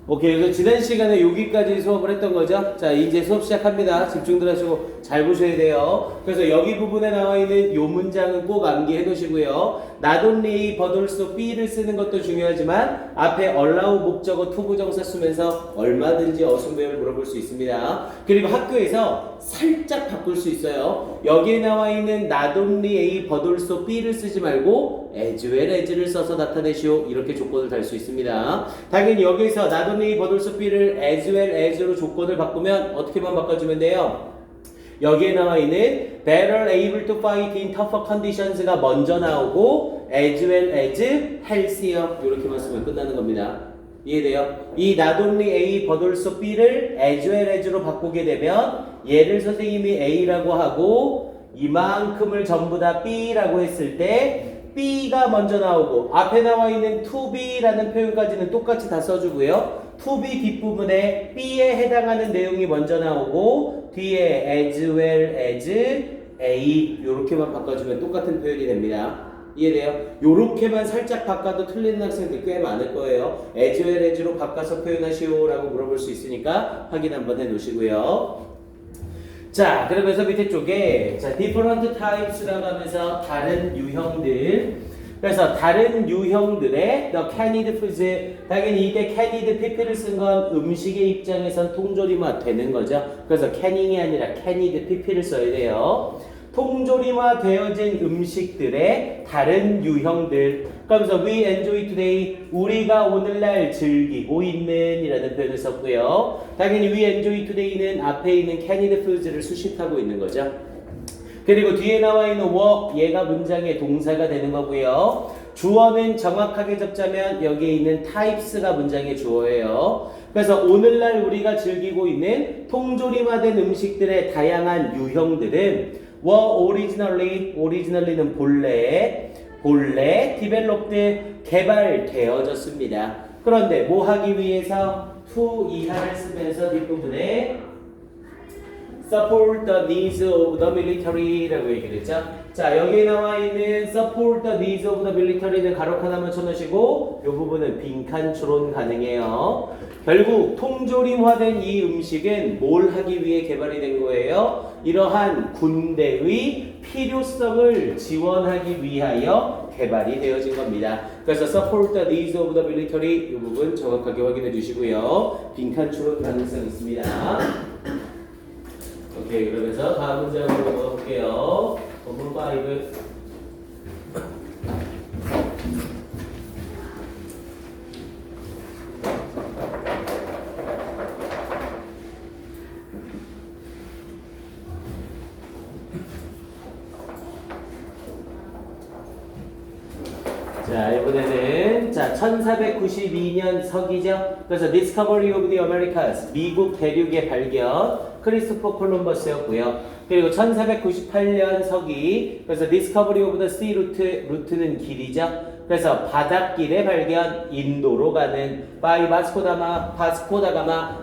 오케이. 그래서 지난 시간에 여기까지 수업을 했던 거죠. 자, 이제 수업 시작합니다. 집중들 하시고 잘 보셔야 돼요. 그래서 여기 부분에 나와 있는 이 문장은 꼭 암기해 놓으시고요. not only but also be를 쓰는 것도 중요하지만 앞에 allow 목적어 to 부정사 쓰면서 얼마든지 어순배열 물어볼 수 있습니다. 그리고 학교에서 살짝 바꿀 수 있어요. 여기에 나와 있는 not only A but also B를 쓰지 말고 as well as를 써서 나타내시오. 이렇게 조건을 달 수 있습니다. 당연히 여기서 not only A but also B를 as well as로 조건을 바꾸면 어떻게만 바꿔주면 돼요? 여기에 나와 있는 better able to fight in tougher conditions가 먼저 나오고 as well as healthier 이렇게만 쓰면 끝나는 겁니다. 이해돼요? 이 not only A but also B를 as well as로 바꾸게 되면 얘를 선생님이 A라고 하고 이만큼을 전부 다 B라고 했을 때 B가 먼저 나오고 앞에 나와 있는 to B라는 표현까지는 똑같이 다 써주고요. to be 뒷부분에 B에 해당하는 내용이 먼저 나오고 뒤에 as well as A 요렇게만 바꿔주면 똑같은 표현이 됩니다. 이해돼요? 요렇게만 살짝 바꿔도 틀리는 학생들 꽤 많을 거예요. as well as로 바꿔서 표현하시오 라고 물어볼 수 있으니까 확인 한번 해 놓으시고요. 자, 그러면서 밑에 쪽에 자, different types라고 하면서 다른 유형들. 그래서 다른 유형들의 the canned foods 당연히 이게 canned pp를 쓴 건 음식의 입장에선 통조림화 되는 거죠. 그래서 canning이 아니라 canned pp를 써야 돼요. 통조림화 되어진 음식들의 다른 유형들. 그러면서 we enjoy today 우리가 오늘날 즐기고 있는 이라는 표현을 썼고요. 당연히 we enjoy today는 앞에 있는 canned foods를 수식하고 있는 거죠. 그리고 뒤에 나와 있는 were 얘가 문장의 동사가 되는 거고요. 주어는 정확하게 접자면 여기에 있는 types가 문장의 주어예요. 그래서 오늘날 우리가 즐기고 있는 통조림화된 음식들의 다양한 유형들은 were originally는 본래 developed 개발되어졌습니다. 그런데 뭐 하기 위해서 to 이하를 쓰면서 뒷부분에 support the needs of the military라고 얘기를 했죠. 자, 여기에 나와 있는 support the needs of the military는 가로 하나만 쳐놓으시고 이 부분은 빈칸 추론 가능해요. 결국 통조림화된 이 음식은 뭘 하기 위해 개발이 된 거예요? 이러한 군대의 필요성을 지원하기 위하여 개발이 되어진 겁니다. 그래서 support the needs of the military 이 부분 정확하게 확인해 주시고요. 빈칸 추론 가능성 있습니다. 오케이, 그러면서 다음 문장으로 넘어가 볼게요. 본문 5. 자, 이번에는 자 1492년 서기죠. 그래서 Discovery of the Americas 미국 대륙의 발견 크리스토퍼 콜럼버스였고요. 그리고 1498년 서기 그래서 Discovery of the Sea Route 루트는 길이죠. 그래서 바닷길의 발견 인도로 가는 by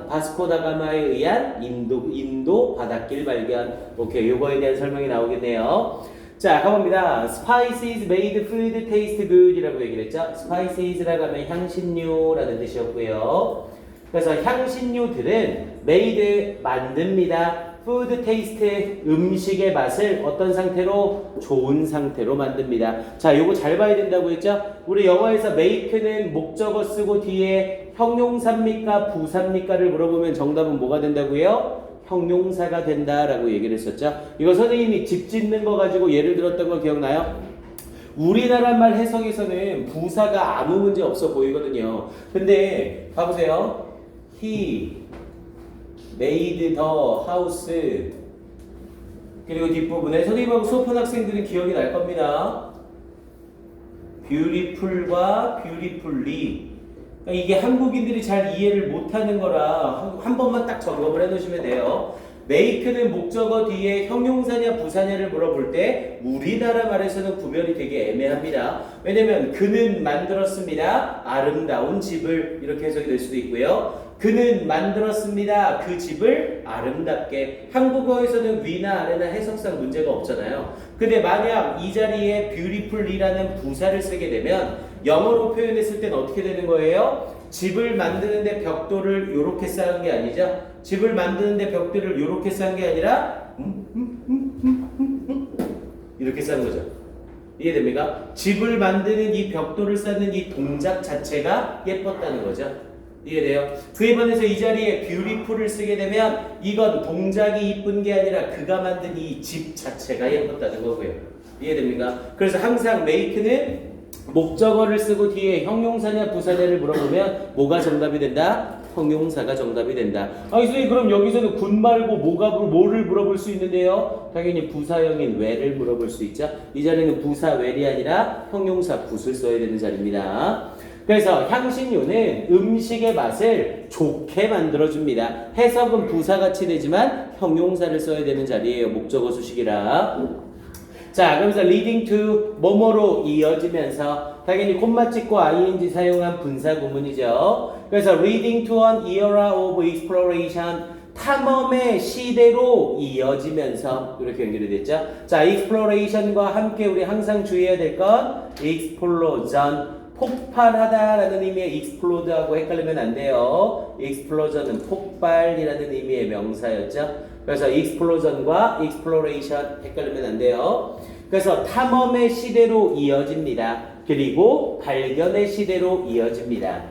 바스코다가마에 의한 인도 바닷길 발견. 오케이, 요거에 대한 설명이 나오겠네요. 자, 가봅니다. Spices made food taste good 이라고 얘기를 했죠. Spices라고 하면 향신료라는 뜻이었고요. 그래서 향신료들은 made 만듭니다. food taste 음식의 맛을 어떤 상태로? 좋은 상태로 만듭니다. 자, 요거 잘 봐야 된다고 했죠. 우리 영어에서 make는 목적어 쓰고 뒤에 형용사입니까 부사입니까를 물어보면 정답은 뭐가 된다고요? 형용사가 된다라고 얘기를 했었죠. 이거 선생님이 집 짓는 거 가지고 예를 들었던 거 기억나요? 우리나라 말 해석에서는 부사가 아무 문제 없어 보이거든요. 근데 봐보세요. He made the house 그리고 뒷부분에 선생님하고 수업한 학생들은 기억이 날 겁니다. beautiful과 beautifully 이게 한국인들이 잘 이해를 못하는 거라 한 번만 딱 점검을 해놓으시면 돼요. make는 목적어 뒤에 형용사냐 부사냐를 물어볼 때 우리나라 말에서는 구별이 되게 애매합니다. 왜냐면 그는 만들었습니다. 아름다운 집을 이렇게 해석이 될 수도 있고요. 그는 만들었습니다. 그 집을 아름답게. 한국어에서는 위나 아래나 해석상 문제가 없잖아요. 근데 만약 이 자리에 beautifully라는 부사를 쓰게 되면 영어로 표현했을 때는 어떻게 되는 거예요? 집을 만드는데 벽돌을 요렇게 쌓은 게 아니죠. 집을 만드는데 벽돌을 요렇게 쌓은 게 아니라 이렇게 쌓은 거죠. 이해됩니까? 집을 만드는 이 벽돌을 쌓는 이 동작 자체가 예뻤다는 거죠. 이해돼요? 그에 반해서 이 자리에 beautiful을 쓰게 되면 이건 동작이 이쁜 게 아니라 그가 만든 이 집 자체가 예뻤다는 거고요. 이해됩니까? 그래서 항상 make는 목적어를 쓰고 뒤에 형용사냐 부사냐를 물어보면 뭐가 정답이 된다? 형용사가 정답이 된다. 선생님 그럼 여기서는 군 말고 뭐를 물어볼 수 있는데요? 당연히 부사형인 where를 물어볼 수 있죠. 이 자리는 부사 where이 아니라 형용사 굿을 써야 되는 자리입니다. 그래서 향신료는 음식의 맛을 좋게 만들어줍니다. 해석은 부사같이 되지만 형용사를 써야 되는 자리예요. 목적어 수식이라. 자, 그러면서 leading to 뭐뭐로 이어지면서 당연히 콤마 찍고 ing 사용한 분사 구문이죠. 그래서 leading to an era of exploration 탐험의 시대로 이어지면서 이렇게 연결이 됐죠. 자, exploration과 함께 우리 항상 주의해야 될 건 explosion 폭발하다라는 의미의 explode하고 헷갈리면 안 돼요. explosion은 폭발이라는 의미의 명사였죠. 그래서 explosion과 exploration 헷갈리면 안 돼요. 그래서 탐험의 시대로 이어집니다. 그리고 발견의 시대로 이어집니다.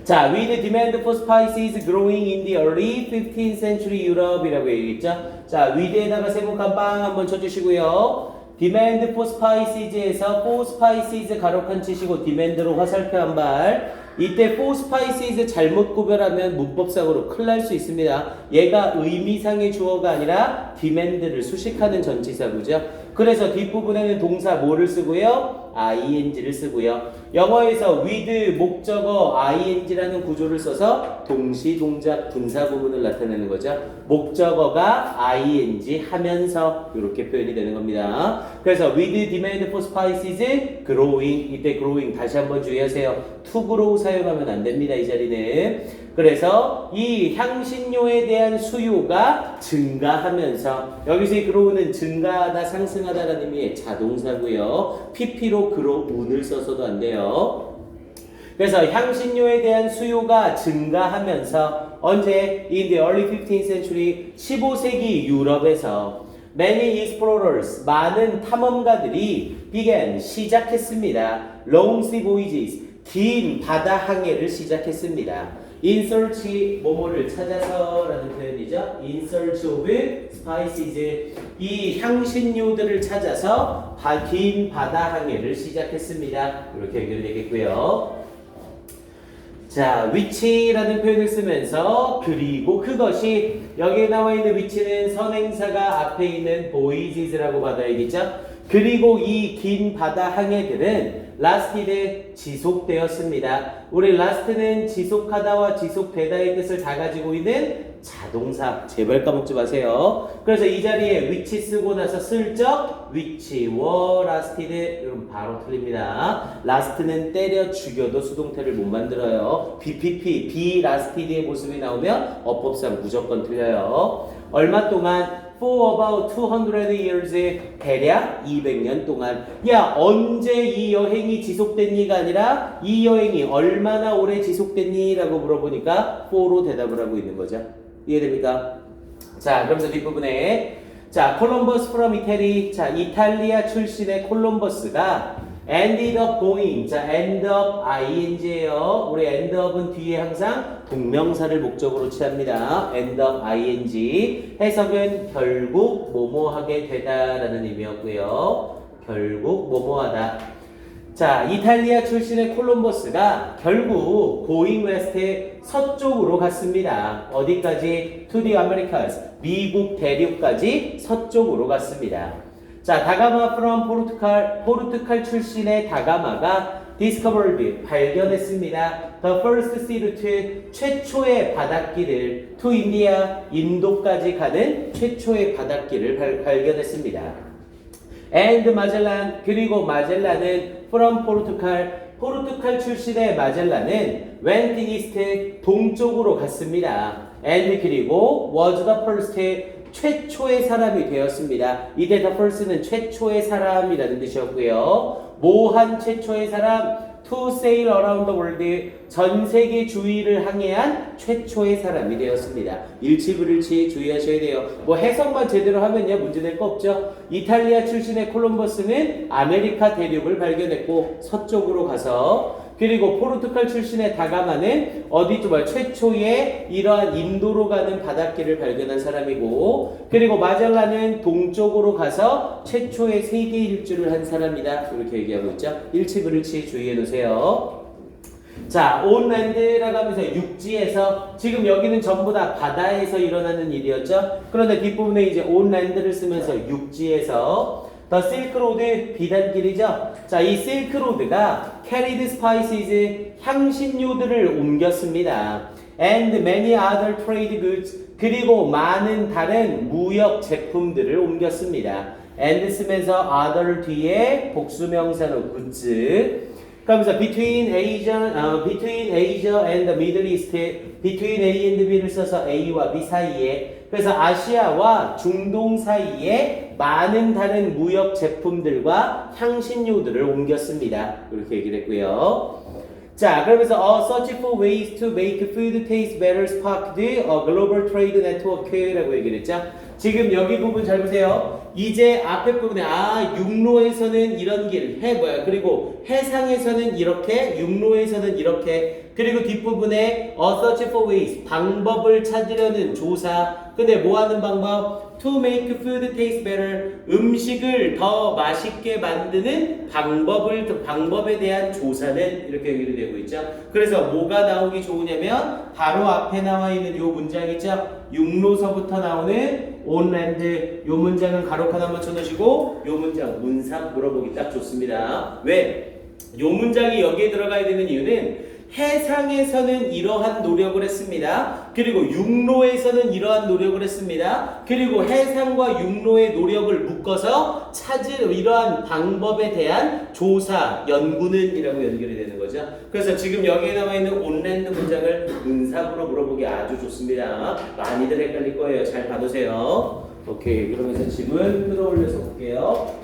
자, with demand for spices growing in the early 15th century Europe이라고 얘기했죠. 자, with에다가 세모칸 빵 한번 쳐주시고요. demand for spices에서 for spices 가로칸 치시고 demand로 화살표 한 발. 이때 for spices 잘못 구별하면 문법상으로 큰일 날 수 있습니다. 얘가 의미상의 주어가 아니라 demand를 수식하는 전치사구죠. 그래서 뒷부분에는 동사 뭐를 쓰고요? ing를 쓰고요. 영어에서 with 목적어 ing라는 구조를 써서 동시 동작 분사 구문을 나타내는 거죠. 목적어가 ing 하면서 이렇게 표현이 되는 겁니다. 그래서 with demand for spices growing 이때 growing 다시 한번 주의하세요. to grow 사용하면 안 됩니다. 이 자리는. 그래서 이 향신료에 대한 수요가 증가하면서 여기서 이 grow는 증가하다 상승하다라는 의미의 자동사고요. pp로 grow 운을 써서도 안 돼요. 그래서 향신료에 대한 수요가 증가하면서 언제? In the early 15th century 15세기 유럽에서 many explorers 많은 탐험가들이 began 시작했습니다. long sea voyages 긴 바다 항해를 시작했습니다. in search 뭐뭐를 찾아서라는 표현이죠. in search of spices 이 향신료들을 찾아서 긴 바다 항해를 시작했습니다. 이렇게 연결되겠고요. 자, which라는 표현을 쓰면서 그리고 그것이 여기에 나와 있는 which는 선행사가 앞에 있는 voyages라고 받아야겠죠. 그리고 이 긴 바다 항해들은 lasted 지속되었습니다. 우리 last는 지속하다와 지속되다의 뜻을 다 가지고 있는 자동사. 제발 까먹지 마세요. 그래서 이 자리에 which 쓰고 나서 슬쩍 which were lasted 여러분 바로 틀립니다. last는 때려 죽여도 수동태를 못 만들어요. BPP, be lasted의 모습이 나오면 어법상 무조건 틀려요. 얼마 동안? For about 200 years 대략 200년 동안. 야, 언제 이 여행이 지속됐니가 아니라 이 여행이 얼마나 오래 지속됐니? 라고 물어보니까 for로 대답을 하고 있는 거죠. 이해됩니까? 자, 그러면서 뒷부분에 자, 콜럼버스 from Italy. 자, 이탈리아 출신의 콜럼버스가 ended up going. 자, end up ing예요. 우리 end up은 뒤에 항상 동명사를 목적으로 취합니다. end up ing. 해석은 결국 뭐뭐하게 되다라는 의미였고요. 결국 뭐뭐하다. 자, 이탈리아 출신의 콜럼버스가 결국 going west의 서쪽으로 갔습니다. 어디까지? to the Americas. 미국 대륙까지 서쪽으로 갔습니다. 자, 다가마 from 포르투갈 출신의 다가마가 discovered 발견했습니다. The first sea route 최초의 바닷길을 to India 인도까지 가는 최초의 바닷길을 발견했습니다. And 마젤란 그리고 마젤란은 from 포르투갈 출신의 마젤란은 went east 동쪽으로 갔습니다. And 그리고 was the first 최초의 사람이 되었습니다. 이때 the first는 최초의 사람이라는 뜻이었고요. 뭐한 최초의 사람? to sail around the world 전 세계 주위를 항해한 최초의 사람이 되었습니다. 일치불일치 주의하셔야 돼요. 뭐 해석만 제대로 하면요 문제될 거 없죠. 이탈리아 출신의 콜럼버스는 아메리카 대륙을 발견했고 서쪽으로 가서 그리고 포르투갈 출신의 다가마는 최초의 이러한 인도로 가는 바닷길을 발견한 사람이고 그리고 마젤란은 동쪽으로 가서 최초의 세계 일주를 한 사람이다. 이렇게 얘기하고 있죠. 일치불일치 주의해 놓으세요. 자, 온랜드라고 하면서 육지에서 지금 여기는 전부 다 바다에서 일어나는 일이었죠. 그런데 뒷부분에 이제 온랜드를 쓰면서 육지에서 The Silk Road 비단길이죠. 자, 이 Silk Road가 carried spices 향신료들을 옮겼습니다. And many other trade goods 그리고 많은 다른 무역 제품들을 옮겼습니다. and 쓰면서 other 뒤에 복수명사로 goods 그러면서 between Asia and the Middle East between A and B를 써서 A와 B 사이에 그래서 아시아와 중동 사이에 많은 다른 무역 제품들과 향신료들을 옮겼습니다. 이렇게 얘기를 했고요. 자, 그러면서 search for ways to make food taste better sparked a global trade network라고 얘기를 했죠. 지금 여기 부분 잘 보세요. 이제 앞에 부분에 육로에서는 이런 길, 그리고 해상에서는 이렇게, 육로에서는 이렇게, 그리고 뒷부분에 search for ways, 방법을 찾으려는 조사. 근데 뭐 하는 방법? To make food taste better, 음식을 더 맛있게 만드는 방법에 대한 조사는 이렇게 얘기를 되고 있죠. 그래서 뭐가 나오기 좋으냐면 바로 앞에 나와 있는 요 문장 있죠. 육로서부터 나오는 온랜드 요 문장은 가로 하나만 쳐놓으시고 요 문장 문상 물어보기 딱 좋습니다. 왜? 요 문장이 여기에 들어가야 되는 이유는 해상에서는 이러한 노력을 했습니다. 그리고 육로에서는 이러한 노력을 했습니다. 그리고 해상과 육로의 노력을 묶어서 찾을 이러한 방법에 대한 조사, 연구는 이라고 연결이 되는 거죠. 그래서 지금 여기에 나와 있는 온랜드 문장을 문상으로 물어보기 아주 좋습니다. 많이들 헷갈릴 거예요. 잘 봐두세요. 오케이, 그러면서 지문 끌어올려서 볼게요.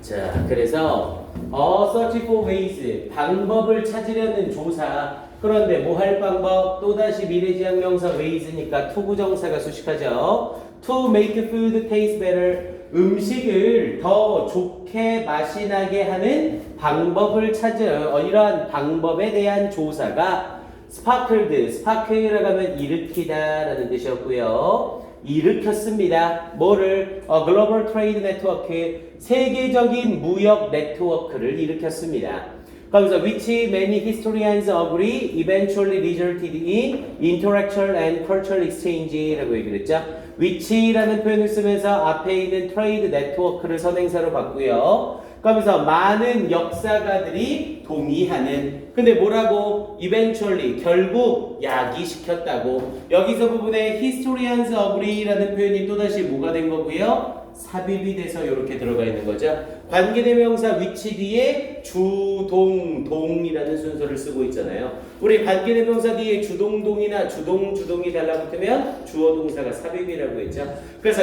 자, 그래서 search for ways 방법을 찾으려는 조사. 그런데 뭐 할 방법? 또다시 미래지향 명사 ways니까 to 부정사가 수식하죠. To make food taste better 음식을 더 좋게 맛이 나게 하는 방법을 이러한 방법에 대한 조사가 spark라고 하면 일으키다라는 뜻이었고요. 일으켰습니다. 뭐를? 글로벌 트레이드 네트워크, 세계적인 무역 네트워크를 일으켰습니다. 그러면서 which many historians agree eventually resulted in intellectual and cultural exchange라고 얘기를 했죠. which라는 표현을 쓰면서 앞에 있는 트레이드 네트워크를 선행사로 봤고요. 그러면서 많은 역사가들이 동의하는 근데 뭐라고? eventually 결국 야기시켰다고 여기서 부분에 historians agree라는 표현이 또다시 뭐가 된 거고요? 삽입이 돼서 이렇게 들어가 있는 거죠. 관계대명사 which 뒤에 주동동이라는 순서를 쓰고 있잖아요. 우리 관계대명사 뒤에 주동동이나 주동이 달라붙으면 주어동사가 삽입이라고 했죠. 그래서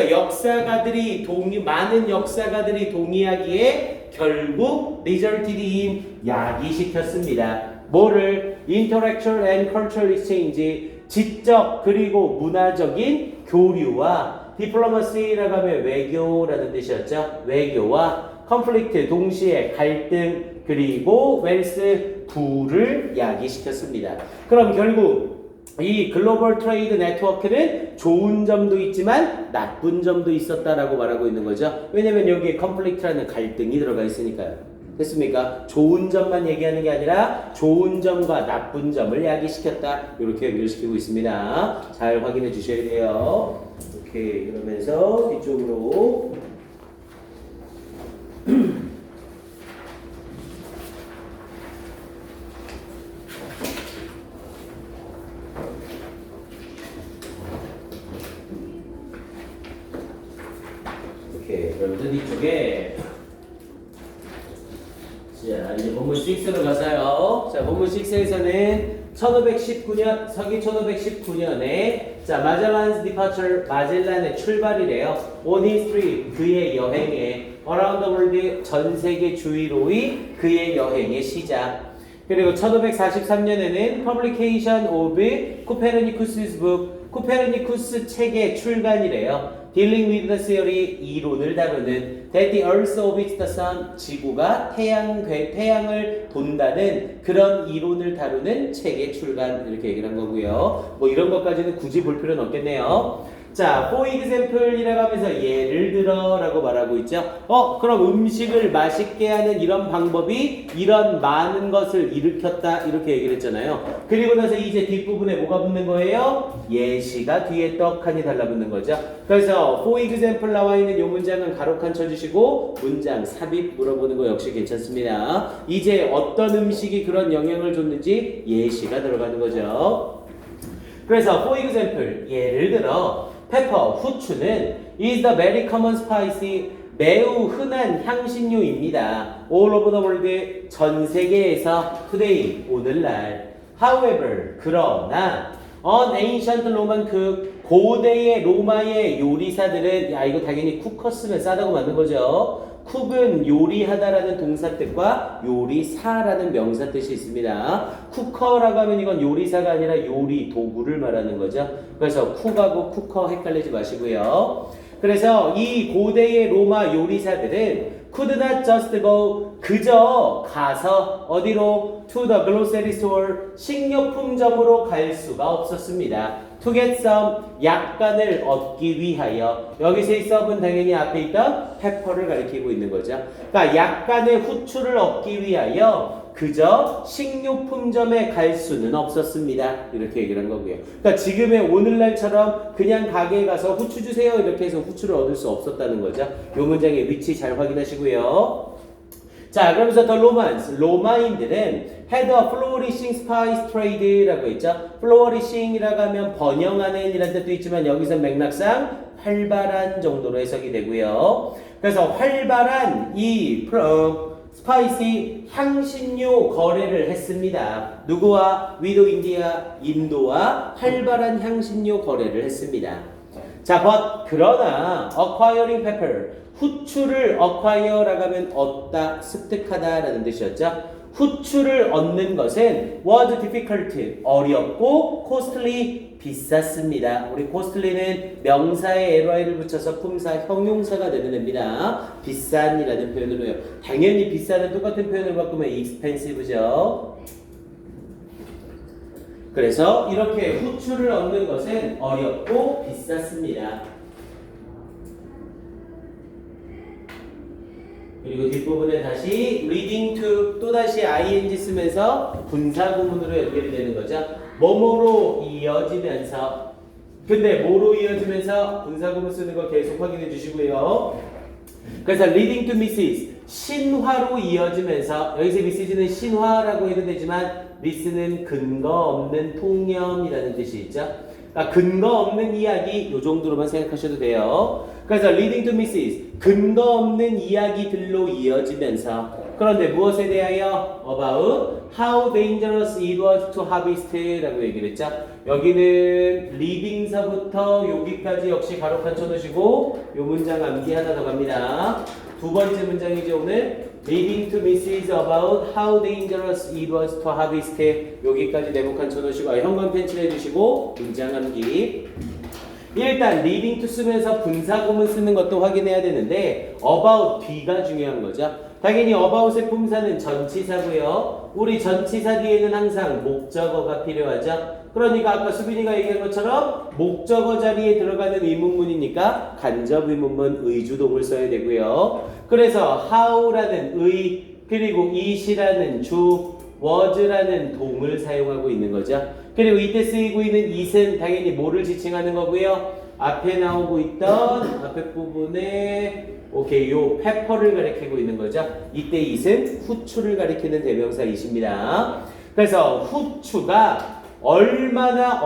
많은 역사가들이 동의하기에 결국 resulted in 야기시켰습니다. 뭐를? intellectual and cultural exchange 지적 그리고 문화적인 교류와 디플로마시라고 하면 외교라는 뜻이었죠. 외교와 conflict 동시에 갈등 그리고 웰스 부를 야기시켰습니다. 그럼 결국 이 글로벌 트레이드 네트워크는 좋은 점도 있지만 나쁜 점도 있었다라고 말하고 있는 거죠. 왜냐면 여기에 conflict라는 갈등이 들어가 있으니까요. 됐습니까? 좋은 점만 얘기하는 게 아니라 좋은 점과 나쁜 점을 야기시켰다. 이렇게 연결시키고 있습니다. 잘 확인해 주셔야 돼요. 오케이, 그러면서 뒤쪽으로 오케이, 그러면서 뒤쪽에 자, 이제 본문 6로 가서요. 자, 본문 6에서는 1519년, 서기 1519년에 마젤란's departure, 마젤란의 출발이래요. On his trip, 그의 여행에 around the world 전 세계 주위로의 그의 여행의 시작. 그리고 1543년에는 publication of Copernicus's book 코페르니쿠스 책의 출간이래요. Dealing with the theory 이론을 다루는 that the earth orbits the sun 지구가 태양을 돈다는 그런 이론을 다루는 책의 출간 이렇게 얘기를 한 거고요. 뭐 이런 것까지는 굳이 볼 필요는 없겠네요. 자, for example이라고 하면서 예를 들어 라고 말하고 있죠. 그럼 음식을 맛있게 하는 이런 방법이 이런 많은 것을 일으켰다 이렇게 얘기를 했잖아요. 그리고 나서 이제 뒷부분에 뭐가 붙는 거예요? 예시가 뒤에 떡하니 달라붙는 거죠. 그래서 for example 나와 있는 이 문장은 가로칸 쳐주시고 문장 삽입 물어보는 거 역시 괜찮습니다. 이제 어떤 음식이 그런 영향을 줬는지 예시가 들어가는 거죠. 그래서 for example 예를 들어 페퍼, 후추는 is the very common spice 매우 흔한 향신료입니다. all over the world 전 세계에서 today 오늘날 however 그러나 on ancient Roman cook 고대의 로마의 요리사들은 야 이거 당연히 쿠커스면 싸다고 만든 거죠. 쿡은 요리하다라는 동사 뜻과 요리사라는 명사 뜻이 있습니다. 쿠커라고 하면 이건 요리사가 아니라 요리 도구를 말하는 거죠. 그래서 쿡하고 쿠커 헷갈리지 마시고요. 그래서 이 고대의 로마 요리사들은 could not just go 그저 가서 어디로 to the grocery store 식료품점으로 갈 수가 없었습니다. to get some 약간을 얻기 위하여 여기서 이 썸은 당연히 앞에 있던 페퍼를 가리키고 있는 거죠. 그러니까 약간의 후추를 얻기 위하여 그저 식료품점에 갈 수는 없었습니다. 이렇게 얘기를 한 거고요. 그러니까 지금의 오늘날처럼 그냥 가게에 가서 후추 주세요 이렇게 해서 후추를 얻을 수 없었다는 거죠. 이 문장의 위치 잘 확인하시고요. 자, 그러면서 더 로만스, 로마인들은 had a flourishing spice trade라고 했죠. flourishing이라고 하면 번영하는 이라는 뜻도 있지만 여기서 맥락상 활발한 정도로 해석이 되고요. 그래서 활발한 이 스파이시 향신료 거래를 했습니다. 누구와? 위도 인디아, 인도와 활발한 향신료 거래를 했습니다. 자, but 그러나 acquiring pepper 후추를 acquire라고 하면 얻다, 습득하다라는 뜻이었죠. 후추를 얻는 것은 was difficult, 어렵고 costly, 비쌌습니다. 우리 costly는 명사에 ly를 붙여서 품사, 형용사가 되는 애입니다. 비싼이라는 표현으로요. 당연히 비싸는 똑같은 표현을 바꾸면 expensive죠. 그래서 이렇게 후추를 얻는 것은 어렵고 비쌌습니다. 그리고 뒷부분에 다시 leading to 또다시 ing 쓰면서 분사구문으로 연결이 되는 거죠. 뭐뭐로 이어지면서 근데 뭐로 이어지면서 분사구문 쓰는 거 계속 확인해 주시고요. 그래서 leading to Mrs. 신화로 이어지면서 여기서 Mrs.는 신화라고 해도 되지만 Mrs.는 근거 없는 통념이라는 뜻이 있죠. 그러니까 근거 없는 이야기 이 정도로만 생각하셔도 돼요. 그래서 leading to Mrs. 근거 없는 이야기들로 이어지면서 그런데 무엇에 대하여? about how dangerous it was to harvest 라고 얘기를 했죠. 여기는 leading서부터 여기까지 역시 가로칸 쳐놓으시고 이 문장 암기 하나 더 갑니다. 두 번째 문장이죠 오늘. leading to Mrs. about how dangerous it was to harvest 여기까지 네모칸 쳐놓으시고 현관 펜칠 해주시고 문장 암기. 일단 leading to 쓰면서 분사구문 쓰는 것도 확인해야 되는데 about 뒤가 중요한 거죠. 당연히 about의 품사는 전치사고요. 우리 전치사 뒤에는 항상 목적어가 필요하죠. 그러니까 아까 수빈이가 얘기한 것처럼 목적어 자리에 들어가는 의문문이니까 간접 의문문 의주동을 써야 되고요. 그래서 how라는 의 그리고 it이라는 주 was라는 동을 사용하고 있는 거죠. 그리고 이때 쓰이고 있는 it은 당연히 뭐를 지칭하는 거고요. 앞에 나오고 있던 앞에 부분에 오케이 요 페퍼를 가리키고 있는 거죠. 이때 it은 후추를 가리키는 대명사 it입니다. 그래서 후추가 얼마나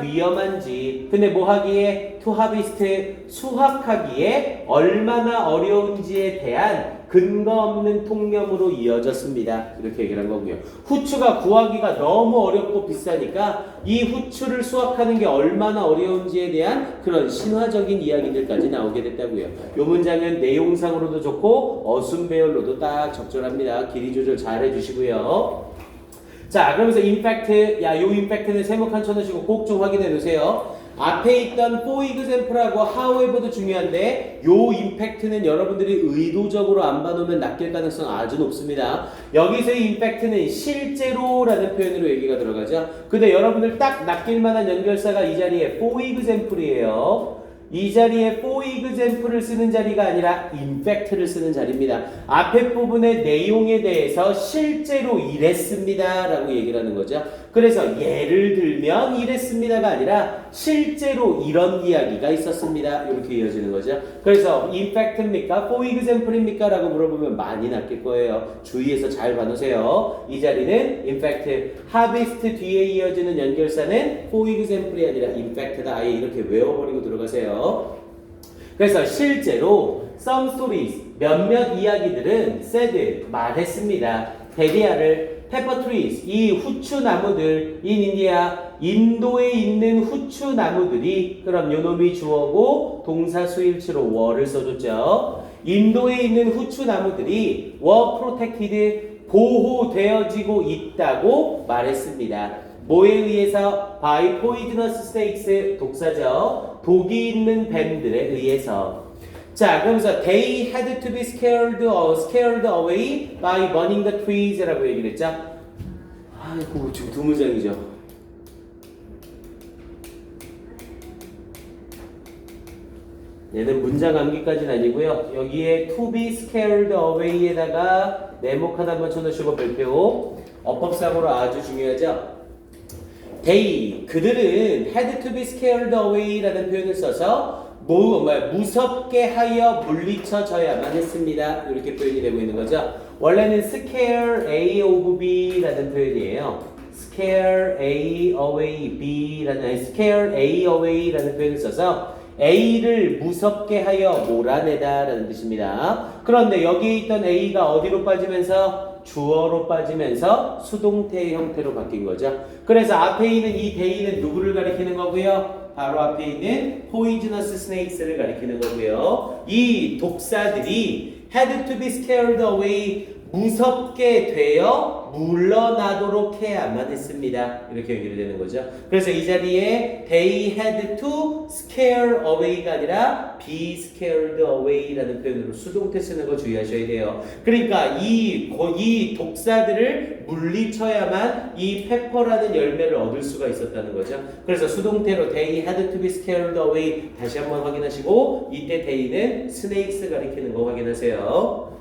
위험한지 근데 뭐 하기에 to harvest 수확하기에 얼마나 어려운지에 대한 근거 없는 통념으로 이어졌습니다. 이렇게 얘기를 한 거고요. 후추가 구하기가 너무 어렵고 비싸니까 이 후추를 수확하는 게 얼마나 어려운지에 대한 그런 신화적인 이야기들까지 나오게 됐다고요. 이 문장은 내용상으로도 좋고 어순 배열로도 딱 적절합니다. 길이 조절 잘 해주시고요. 자, 그러면서 임팩트, 요 임팩트는 세모칸 쳐놓으시고 꼭 좀 확인해 놓으세요. 앞에 있던 for example하고 however도 중요한데 요 임팩트는 여러분들이 의도적으로 안 봐놓으면 낚일 가능성 아주 높습니다. 여기서의 임팩트는 실제로라는 표현으로 얘기가 들어가죠. 근데 여러분들 딱 낚일 만한 연결사가 이 자리에 for example이에요. 이 자리에 for example을 쓰는 자리가 아니라 infact를 쓰는 자리입니다. 앞에 부분의 내용에 대해서 실제로 이랬습니다 라고 얘기를 하는 거죠. 그래서 예를 들면 이랬습니다가 아니라 실제로 이런 이야기가 있었습니다. 이렇게 이어지는 거죠. 그래서 infact입니까? for example입니까? 라고 물어보면 많이 낚일 거예요. 주의해서 잘 봐놓으세요. 이 자리는 infact, harvest 뒤에 이어지는 연결사는 for example이 아니라 infact다. 아예 이렇게 외워버리고 들어가세요. 그래서 실제로 some stories, 몇몇 이야기들은 said, 말했습니다. 데리아를 pepper trees, 이 후추 나무들 in India, 인도에 있는 후추 나무들이, 그럼 요놈이 주어고 동사 수일치로 were를 써줬죠. 인도에 있는 후추 나무들이 were protected, 보호되어지고 있다고 말했습니다. 뭐에 의해서? by poisonous snakes, 독사죠. 독이 있는 뱀들에 의해서. 자, 그러면서 they had to be scared away by burning the trees 라고 얘기를 했죠. 아이고, 지금 두 문장이죠. 얘는 문장 암기까지는 아니고요. 여기에 to be scared away에다가 네모칸 한번 쳐놓으시고 별표. 어법상으로 아주 중요하죠. They, 그들은 had to be scared away라는 표현을 써서 무섭게 하여 물리쳐져야만 했습니다. 이렇게 표현이 되고 있는 거죠. 원래는 scare A of B라는 표현이에요. scare A away B라는, 아니 scare A away라는 표현을 써서 A를 무섭게 하여 몰아내다 라는 뜻입니다. 그런데 여기에 있던 A가 어디로 빠지면서? 주어로 빠지면서 수동태 형태로 바뀐 거죠. 그래서 앞에 있는 이 they는 누구를 가리키는 거고요? 바로 앞에 있는 poisonous snakes를 가리키는 거고요. 이 독사들이 had to be scared away, 무섭게 되어 물러나도록 해야만 했습니다. 이렇게 연결이 되는 거죠. 그래서 이 자리에 they had to scare away가 아니라 be scared away라는 표현으로 수동태 쓰는 거 주의하셔야 돼요. 그러니까 이 독사들을 물리쳐야만 이 페퍼라는 열매를 얻을 수가 있었다는 거죠. 그래서 수동태로 they had to be scared away 다시 한번 확인하시고, 이때 they는 snakes 가리키는 거 확인하세요.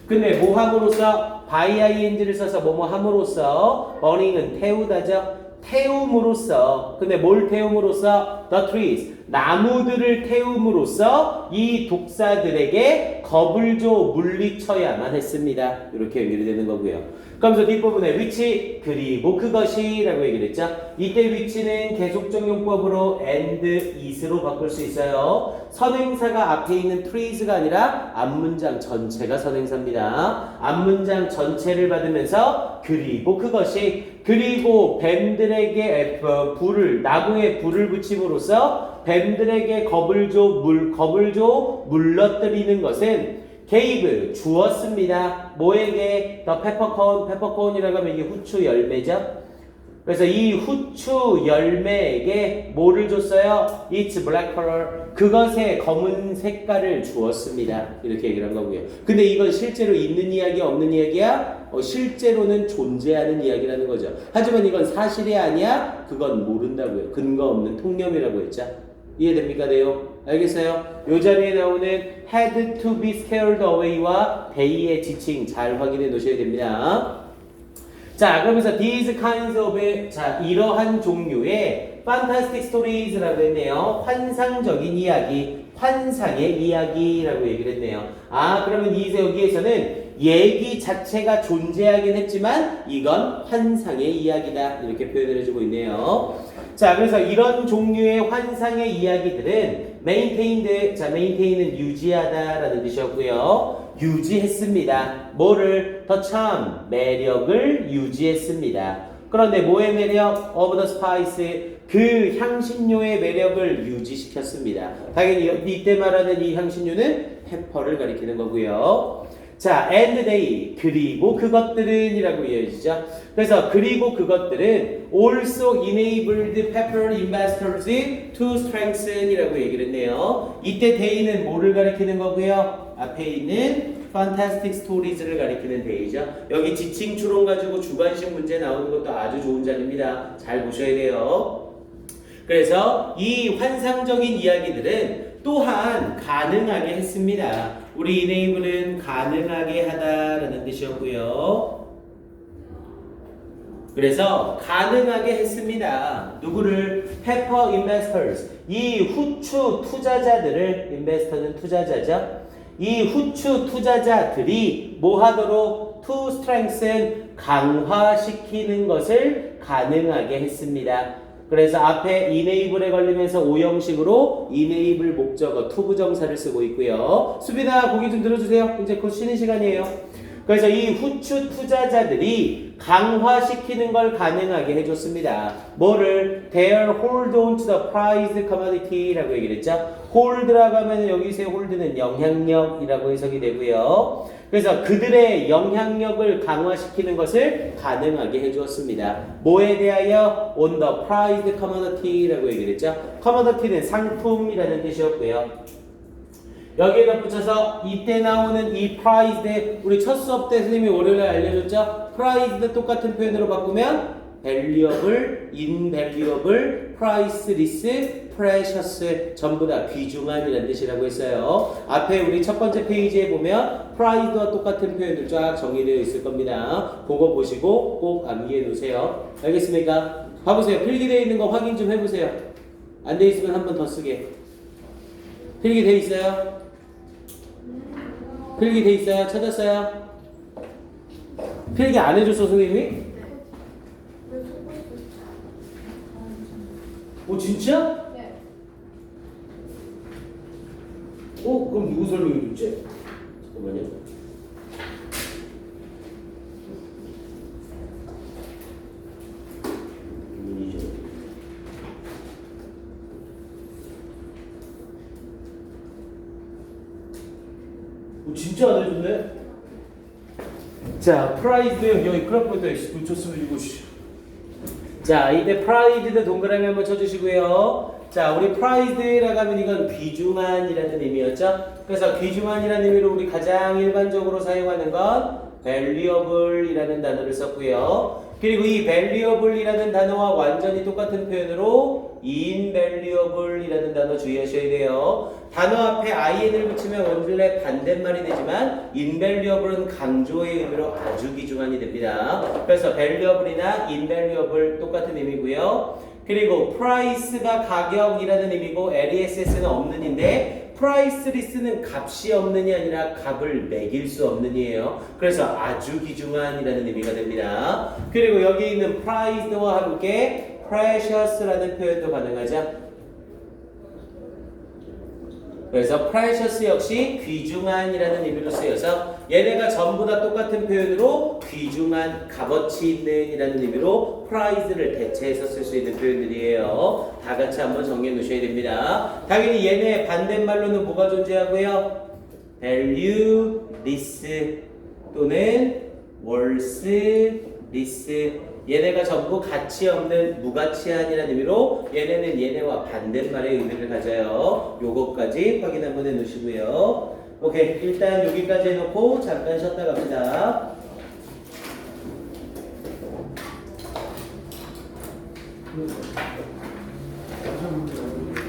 근데 뭐 함으로써? by ing를 써서 뭐뭐 함으로써, burning은 태우다죠. 태움으로써. 근데 뭘 태움으로써? the trees, 나무들을 태움으로써 이 독사들에게 겁을 줘 물리쳐야만 했습니다. 이렇게 연결이 되는 거고요. 그러면서 뒷부분에 which, 그리고 그것이 라고 얘기를 했죠. 이때 which는 계속적 용법으로 and, is로 바꿀 수 있어요. 선행사가 앞에 있는 trees가 아니라 앞문장 전체가 선행사입니다. 앞문장 전체를 받으면서 그리고 그것이, 그리고 뱀들에게 나무에 불을 붙임으로써 뱀들에게 겁을 줘 물러뜨리는 것은 gave, 주었습니다. 뭐에게? the peppercorn이라고 하면 이게 후추 열매죠. 그래서 이 후추 열매에게 뭐를 줬어요? It's black color, 그것에 검은 색깔을 주었습니다. 이렇게 얘기를 한 거고요. 근데 이건 실제로 있는 이야기야, 없는 이야기야? 실제로는 존재하는 이야기라는 거죠. 하지만 이건 사실이 아니야? 그건 모른다고요. 근거 없는 통념이라고 했죠. 이해됩니까? 내용? 알겠어요? 요 자리에 나오는 had to be scared away와 they의 지칭 잘 확인해 놓으셔야 됩니다. 자, 그러면서 these kinds of, 자, 이러한 종류의 fantastic stories라고 했네요. 환상적인 이야기, 환상의 이야기라고 얘기를 했네요. 그러면 여기에서는 얘기 자체가 존재하긴 했지만 이건 환상의 이야기다, 이렇게 표현을 해주고 있네요. 자, 그래서 이런 종류의 환상의 이야기들은 maintained, 자, maintain은 유지하다 라는 뜻이었고요. 유지했습니다. 뭐를? The charm, 매력을 유지했습니다. 그런데 뭐의 매력? Of the spice, 그 향신료의 매력을 유지시켰습니다. 당연히 이때 말하는 이 향신료는 페퍼를 가리키는 거고요. 자, and they, 그리고 그것들은 이라고 이어지죠. 그래서 그리고 그것들은 also enabled pepper investors to strengthen 이라고 얘기를 했네요. 이때 they는 뭐를 가리키는 거고요? 앞에 있는 fantastic stories를 가리키는 they죠. 여기 지칭 추론 가지고 주관식 문제 나오는 것도 아주 좋은 자리입니다. 잘 보셔야 돼요. 그래서 이 환상적인 이야기들은 또한 가능하게 했습니다. 우리 enable은 가능하게 하다라는 뜻이었고요. 그래서 가능하게 했습니다. 누구를? pepper investors. 이 후추 투자자들을, investor는 투자자죠. 이 후추 투자자들이 뭐 하도록? to strengthen, 강화시키는 것을 가능하게 했습니다. 그래서 앞에 enable에 걸리면서 오형식으로 enable 목적어 투부정사를 쓰고 있고요. 수빈아, 고개 좀 들어주세요. 이제 곧 쉬는 시간이에요. 그래서 이 후추 투자자들이 강화시키는 걸 가능하게 해줬습니다. 뭐를? Their hold on to the prized commodity라고 얘기를 했죠. hold라고 하면 여기서의 hold는 영향력이라고 해석이 되고요. 그래서 그들의 영향력을 강화시키는 것을 가능하게 해주었습니다. 뭐에 대하여? On the prized commodity라고 얘기를 했죠. commodity는 상품이라는 뜻이었고요. 여기에다 붙여서 이때 나오는 이 prized, 우리 첫 수업 때 선생님이 월요일에 알려줬죠? prized 똑같은 표현으로 바꾸면 valuable, invaluable, priceless, precious 전부 다 귀중한이라는 뜻이라고 했어요. 앞에 우리 첫 번째 페이지에 보면 prize와 똑같은 표현들 쫙 정리되어 있을 겁니다. 그거 보시고 꼭 암기해 놓으세요. 알겠습니까? 봐보세요. 필기되어 있는 거 확인 좀 해보세요. 안 돼 있으면 한 번 더 쓰게. 필기돼 있어요? 필기돼 있어요? 찾았어요? 필기 안 해줬어 선생님이? 오 진짜? 네. 그럼 누구 설명해 줬지? 잠깐만요. 진짜 안 해줬네? 자, 프라이드 여기 그래프에다 붙였으면 이거 자, 이때 프라이드도 동그라미 한번 쳐주시고요. 자, 우리 프라이드라고 하면 이건 귀중한이라는 의미였죠. 그래서 귀중한이라는 의미로 우리 가장 일반적으로 사용하는 건 valuable이라는 단어를 썼고요. 그리고 이 valuable이라는 단어와 완전히 똑같은 표현으로 invaluable이라는 단어 주의하셔야 돼요. 단어 앞에 in을 붙이면 원래 반대말이 되지만 invaluable은 강조의 의미로 아주 귀중한이 됩니다. 그래서 valuable이나 invaluable 똑같은 의미고요. 그리고 price가 가격이라는 의미고 LESS는 없는인데 priceless는 값이 없는이 아니라 값을 매길 수 없는이에요. 그래서 아주 귀중한이라는 의미가 됩니다. 그리고 여기 있는 prized와 함께 precious라는 표현도 가능하죠. 그래서 precious 역시 귀중한이라는 의미로 쓰여서 얘네가 전부 다 똑같은 표현으로 귀중한, 값어치 있는 이라는 의미로 prize를 대체해서 쓸 수 있는 표현들이에요. 다 같이 한번 정리해 놓으셔야 됩니다. 당연히 얘네 반대말로는 뭐가 존재하고요? value, this 또는 worth, this 얘네가 전부 가치 없는 무가치한이라는 의미로 얘네는 얘네와 반대말의 의미를 가져요. 요것까지 확인 한번 해 놓으시고요. 오케이, 일단 여기까지 해놓고 잠깐 쉬었다 갑니다. 감사합니다.